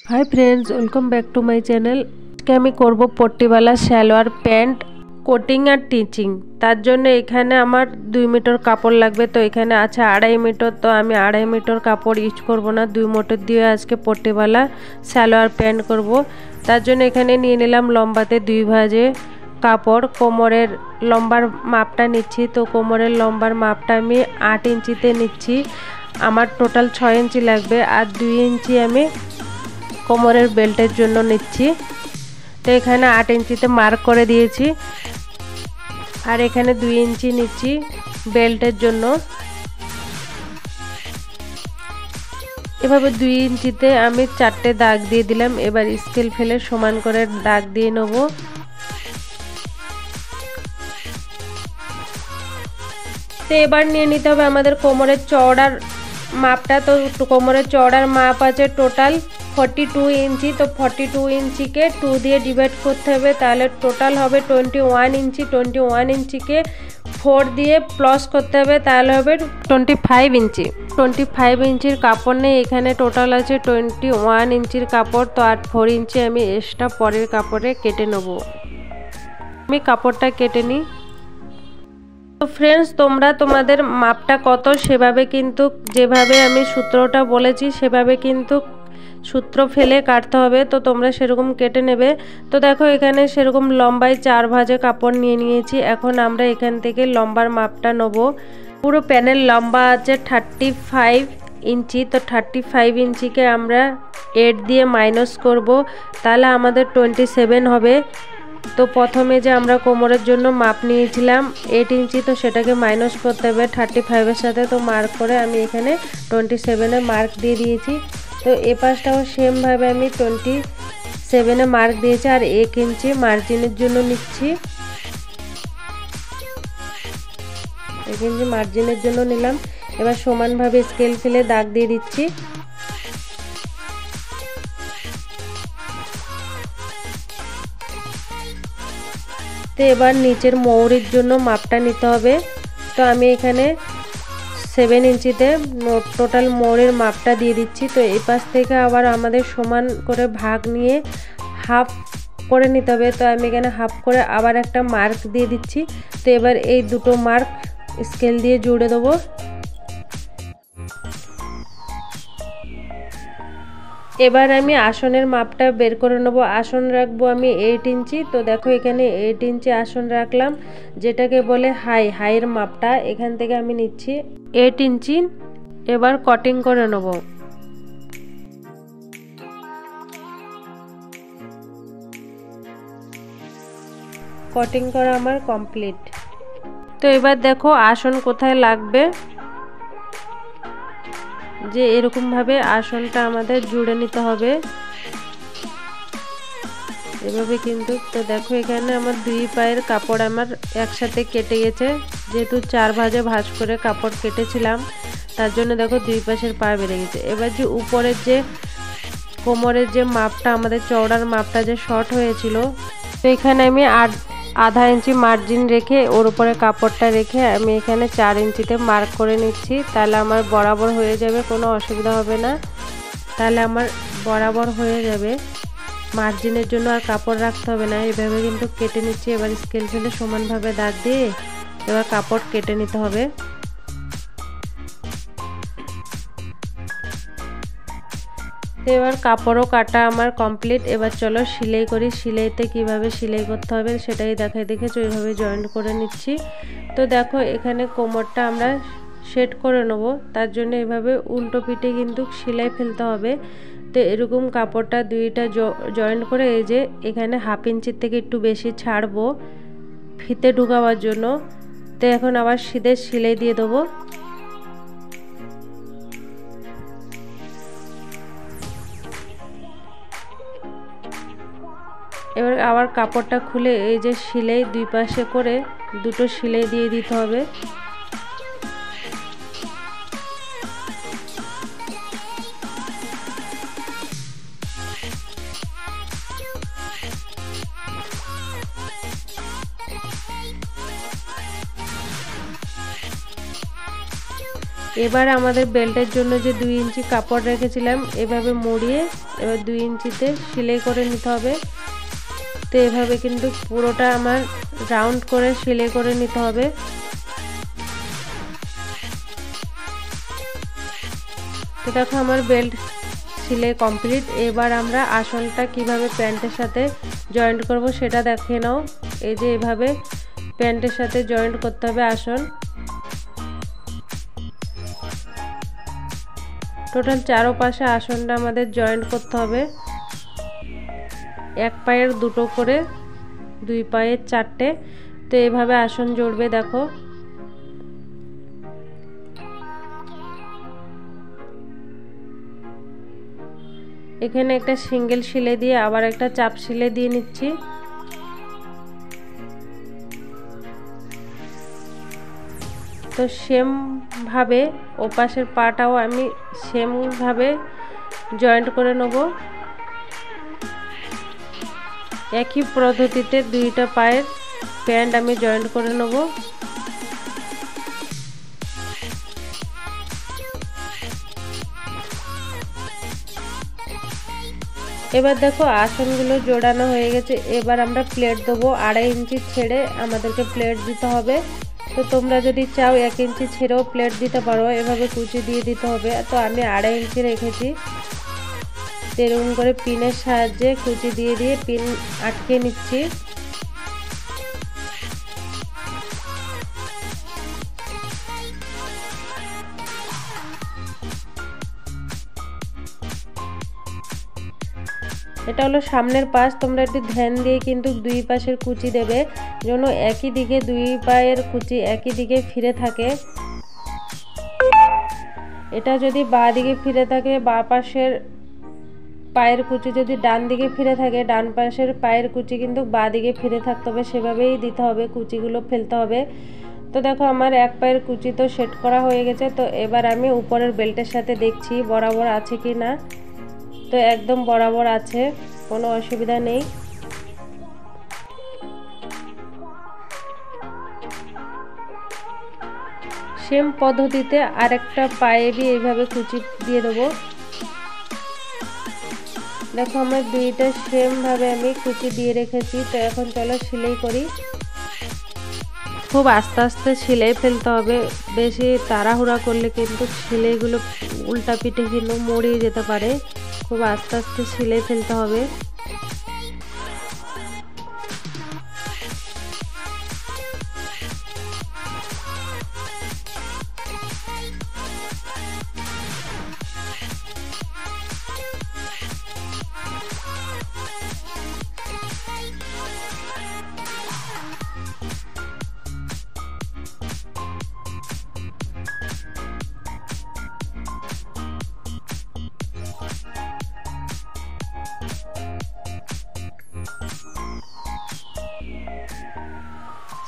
Hi friends, welcome back to my channel. আজকে আমি করব পট্টিওয়ালা সালোয়ার প্যান্ট কোটিং আর টিচিং। তার জন্য এখানে আমার 2 মিটার কাপড় লাগবে। তো এখানে আছে 2.5 মিটার। তো আমি 2.5 মিটার কাপড় ইউজ করব না, 2 মিটার দিয়ে আজকে পট্টিওয়ালা সালোয়ার প্যান্ট করব। তার জন্য এখানে নিয়ে নিলাম লম্বাতে 2 ভাঁজে কাপড়। কোমরের লম্বার মাপটা নিচ্ছি। তো কোমরের লম্বার মাপটা আমি 8 ইঞ্চিতে নিচ্ছি। আমার টোটাল 6 ইঞ্চি লাগবে আর 2 ইঞ্চি আমি কোমরের বেল্টের জন্য নিচ্ছি। তো এখানে 8 ইঞ্চিতে মার্ক করে দিয়েছি আর এখানে 2 ইঞ্চি নিচ্ছি বেল্টের জন্য। এভাবে 2 ইঞ্চিতে আমি 4টে দাগ দিয়ে দিলাম। এবার স্কেল ফেলে সমান করে দাগ দিয়ে নেব। তো এবার নিয়ে নিতে হবে আমাদের কোমরের চওড়ার মাপটা। তো কোমরের চওড়ার মাপ আছে টোটাল 42 ইঞ্চি। তো 42 ইঞ্চিকে 2 দিয়ে ডিভাইড করতে হবে, তাহলে টোটাল হবে 21 ইঞ্চি। 21 ইঞ্চিকে 4 দিয়ে প্লাস করতে হবে, তাহলে হবে 25 ইঞ্চি। 25 ইঞ্চির কাপড় নেই, এখানে টোটাল আছে 21 ইঞ্চির কাপড়। তো আর 4 ইঞ্চি আমি এক্সট্রা পরের কাপড়ে কেটে নেব। আমি কাপড়টা কেটে নিই। তো ফ্রেন্ডস, তোমরা তোমাদের মাপটা কত সেভাবে কিন্তু, যেভাবে আমি সূত্রটা বলেছি সেভাবে কিন্তু সূত্র ফেলে কাটতে হবে। তো তোমরা সেরকম কেটে নেবে। তো দেখো এখানে সেরকম লম্বায় 4 ভাঁজে কাপড় নিয়ে নিয়েছি। এখন আমরা এখান থেকে লম্বার মাপটা নেব। পুরো প্যানের লম্বা আছে 35 ইঞ্চি। তো 35 ইঞ্চিকে আমরা 8 দিয়ে মাইনাস করব, তাহলে আমাদের 27 হবে। তো প্রথমে যে আমরা কোমরের জন্য মাপ নিয়েছিলাম 8 ইঞ্চি, তো সেটাকে মাইনাস করতে হবে 35-এর সাথে। তো মার্ক করে আমি এখানে 27-এ মার্ক দিয়ে দিয়েছি। তো এ পাশটাও সেমভাবে আমি 27-এ মার্ক দিয়েছি আর 1 ইঞ্চি মার্জিনের জন্য নিচ্ছি। 1 ইঞ্চি মার্জিনের জন্য নিলাম। এবার সমানভাবে স্কেল ফেলে দাগ দিয়ে দিচ্ছি। তো এবার নিচের মৌরির জন্য মাপটা নিতে হবে। তো আমি এখানে 7 ইঞ্চিতে টোটাল মৌরের মাপটা দিয়ে দিচ্ছি। তো এই পাশ থেকে আবার আমাদের সমান করে ভাগ নিয়ে হাফ করে নিতে হবে। তো আমি এখানে হাফ করে আবার একটা মার্ক দিয়ে দিচ্ছি। তো এবার এই দুটো মার্ক স্কেল দিয়ে জুড়ে দেবো। এবার আমি আসনের মাপটা বের করে নেব। আসন রাখবো আমি 8 ইঞ্চি। তো দেখো এখানে 8 ইঞ্চি আসন রাখলাম, যেটাকে বলে হাইয়ের মাপটা এখান থেকে আমি নিচ্ছি 8 ইঞ্চি। এবার কাটিং করে নেব। কাটিং করা আমার কমপ্লিট। তো এবার দেখো আসন কোথায় লাগবে, যে এরকম ভাবে আসনটা আমাদের জুড়ে নিতে হবে এভাবে কিন্তু। তো দেখো এখানে আমার 2 পায়ের কাপড় আমার একসাথে কেটে গেছে, যেহেতু 4 ভাঁজে ভাঁজ করে কাপড় কেটেছিলাম তার জন্য দেখো 2 পাশের পা বেড়ে গেছে। এবার যে উপরের যে কোমরের যে মাপটা, আমাদের চওড়ার মাপটা যে শর্ট হয়েছিল, তো এখানে আমি আধা ইঞ্চি মার্জিন রেখে ওর উপরে কাপড়টা রেখে আমি এখানে 4 ইঞ্চিতে মার্ক করে নিচ্ছি। তাহলে আমার বরাবর হয়ে যাবে, কোনো অসুবিধা হবে না। তাহলে আমার বরাবর হয়ে যাবে, মার্জিনের জন্য আর কাপড় রাখতে হবে না। এইভাবে কিন্তু কেটে নিচ্ছি। এবার স্কেল ফেলে সমানভাবে দাগ দিয়ে এবার কাপড় কেটে নিতে হবে। এবার কাপড়ও কাটা আমার কমপ্লিট। এবার চলো সেলাই করি। সেলাইতে কিভাবে সেলাই করতে হবে সেটাই দেখেছো, এইভাবে জয়েন্ট করে নিচ্ছি। তো দেখো এখানে কোমরটা আমরা সেট করে নেব, তার জন্য এভাবে উল্টো পিঠে কিন্তু সেলাই ফেলতে হবে। তো এরকম কাপড়টা 2টা জয়েন্ট করে এই যে এখানে 1/2 ইঞ্চির থেকে একটু বেশি ছাড়বো ফিতে ঢুকাবার জন্য। তো এখন আবার সিধে সেলাই দিয়ে দেবো। এবার আবার কাপড়টা খুলে এই যে সেলাই 2 পাশে করে 2টো সেলাই দিয়ে দিতে হবে। এবার আমাদের বেল্টের জন্য যে 2 ইঞ্চি কাপড় রেখেছিলাম এভাবে মুড়িয়ে এবার 2 ইঞ্চিতে সেলাই করে নিতে হবে। তো এভাবে কিন্তু পুরোটা আমার রাউন্ড করে সেলাই করে নিতে হবে। তো দেখো আমার বেল্ট সেলাই কমপ্লিট। এবার আমরা আসনটা কিভাবে প্যান্টের সাথে জয়েন্ট করব সেটা দেখে নাও। এই যে এভাবে প্যান্টের সাথে জয়েন্ট করতে হবে আসন। টোটাল চারপাশে আসনটা আমাদের জয়েন্ট করতে হবে। এক পায়ের 2টো করে, 2 পায়ের 4টে। তো এইভাবে আসন জড়বে দেখো। এখানে একটা সিঙ্গেল সেলাই দিয়ে আবার একটা চাপ সেলাই দিয়ে নিচ্ছি। তো সেম ভাবে ওপাশের পাটাও আমি সেম ভাবে জয়েন্ট করে নেব। একই পদ্ধতিতে 2টা পায়ের প্যান্ট আমি জয়েন্ট করে নেব। এবার দেখো আসনগুলো জোড়ানো হয়ে গেছে। এবার আমরা প্লেট দেবো। 2.5 ইঞ্চি ছেড়ে আমাদেরকে প্লেট দিতে হবে। তো তোমরা যদি চাও 1 ইঞ্চি ছেড়েও প্লেট দিতে পারো, এভাবে কুচি দিয়ে দিতে হবে। তো আমি 2.5 ইঞ্চি রেখেছি। এরকম করে পিনের সাহায্যে কুচি দিয়ে দিয়ে পিন আটকে নিচ্ছি। এটা হলো সামনের পাশ। তোমরা একটু ধ্যান দিয়ে কিন্তু 2 পাশের কুচি দেবে, যেন একই দিকে 2 পায়ের কুচি একই দিকে ফিরে থাকে। এটা যদি বাঁ দিকে ফিরে থাকে, বাঁ পাশের পায়ের কুচি যদি ডান দিকে ফিরে থাকে, ডান পাশের পায়ের কুচি কিন্তু বাঁ দিকে ফিরে থাকতে হবে। সেভাবেই দিতে হবে, কুচিগুলো ফেলতে হবে। তো দেখো আমার এক পায়ের কুচি তো সেট করা হয়ে গেছে। তো এবার আমি উপরের বেল্টের সাথে দেখছি বরাবর আছে কি না। তো একদম বরাবর আছে, কোনো অসুবিধা নেই। সেম পদ্ধতিতে আরেকটা পায়ে দিয়ে এইভাবে কুচি দিয়ে দেবো। দেখো আমার 2টা সেম ভাবে আমি কুচি দিয়ে রেখেছি। তো এখন চলো সেলাই করি। খুব আস্তে আস্তে সেলাই ফেলতে হবে, বেশি তাড়াহুড়া করলে কিন্তু সেলাইগুলো উল্টা পিঠে কিন্তু মরিয়ে যেতে পারে। খুব আস্তে আস্তে সেলাই ফেলতে হবে।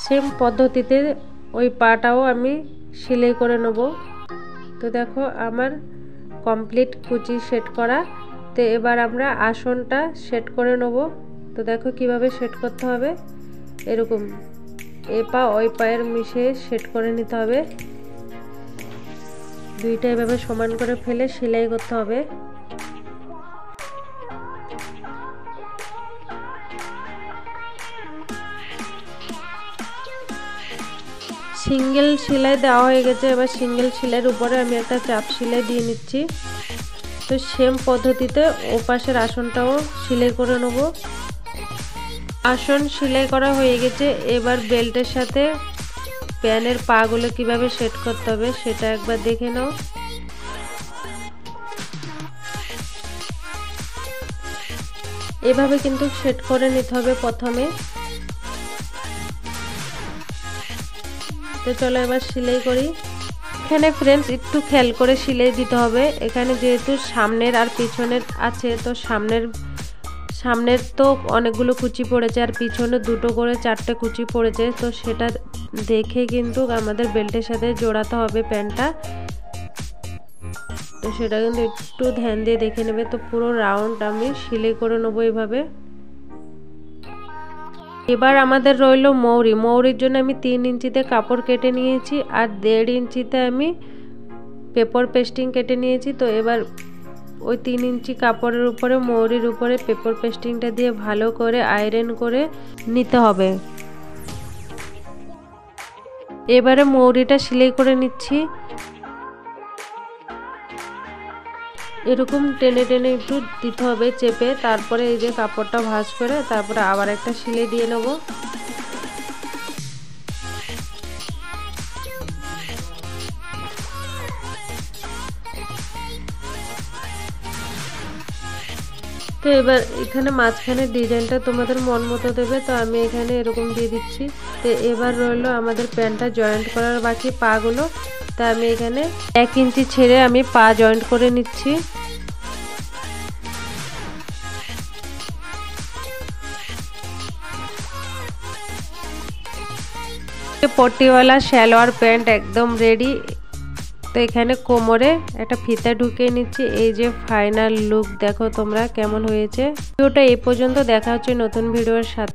সেম পদ্ধতিতে ওই পাটাও আমি সেলাই করে নেব। তো দেখো আমার কমপ্লিট কুচি সেট করা। তো এবার আমরা আসনটা সেট করে নেব। তো দেখো কিভাবে সেট করতে হবে। এরকম এ পা ওই পায়ের মিশিয়ে সেট করে নিতে হবে। 2টা এভাবে সমান করে ফেলে সেলাই করতে হবে। সিঙ্গেল সেলাই দেওয়া হয়ে গেছে। এবার সিঙ্গেল সেলাইয়ের উপরে আমি একটা চাপ সেলাই দিয়ে নিচ্ছি। তো সেম পদ্ধতিতে ওপাশের আসনটাও সেলাই করে নেব। আসন সেলাই করা হয়ে গেছে। এবার বেল্টের সাথে প্যানের পাগুলো কিভাবে সেট করতে হবে সেটা একবার দেখে নাও। এভাবে কিন্তু সেট করে নিতে হবে প্রথমে। তো চলো এবার সেলাই করি। এখানে ফ্রেন্ডস একটু খেয়াল করে সেলাই দিতে হবে। এখানে যেহেতু সামনের আর পিছনের আছে, তো সামনের তো অনেকগুলো কুচি পড়েছে আর পিছনে 2টো করে 4টে কুচি পড়েছে। তো সেটা দেখে কিন্তু আমাদের বেল্টের সাথে জোড়াতে হবে প্যান্টটা। তো সেটা কিন্তু একটু ধ্যান দিয়ে দেখে নেবে। তো পুরো রাউন্ড আমি সেলাই করে নেবো এইভাবে। এবার আমাদের রইল মৌরির জন্য আমি 3 ইঞ্চিতে কাপড় কেটে নিয়েছি আর 1.5 ইঞ্চিতে আমি পেপার পেস্টিং কেটে নিয়েছি। তো এবার ওই 3 ইঞ্চি কাপড়ের উপরে মৌরির উপরে পেপার পেস্টিংটা দিয়ে ভালো করে আয়রন করে নিতে হবে। এবারে মৌরিটা সেলাই করে নিচ্ছি। এরকম টেনে টেনে একটু দিতে হবে চেপে, তারপরে এই যে কাপড়টা ভাঁজ করে তারপরে আবার একটা সেলাই দিয়ে নেব। তো এবার এখানে মাঝখানে ডিজাইনটা তোমাদের মন মতো দেবে। তো আমি এখানে এরকম দিয়ে দিচ্ছি। তো এবার রইলো আমাদের প্যান্টটা জয়েন্ট করার বাকি পাগুলো। তা আমি এখানে 1 ইঞ্চি ছেড়ে আমি পা জয়েন্ট করে নিচ্ছি। পট্টিওয়ালা সালোয়ার প্যান্ট একদম রেডি। তো এখানে কোমরে একটা ফিতা ঢুকিয়ে নিচ্ছি। এই যে ফাইনাল লুক দেখো তোমরা কেমন হয়েছে। ভিডিওটা এই পর্যন্ত, দেখা হচ্ছে নতুন ভিডিওর সাথে।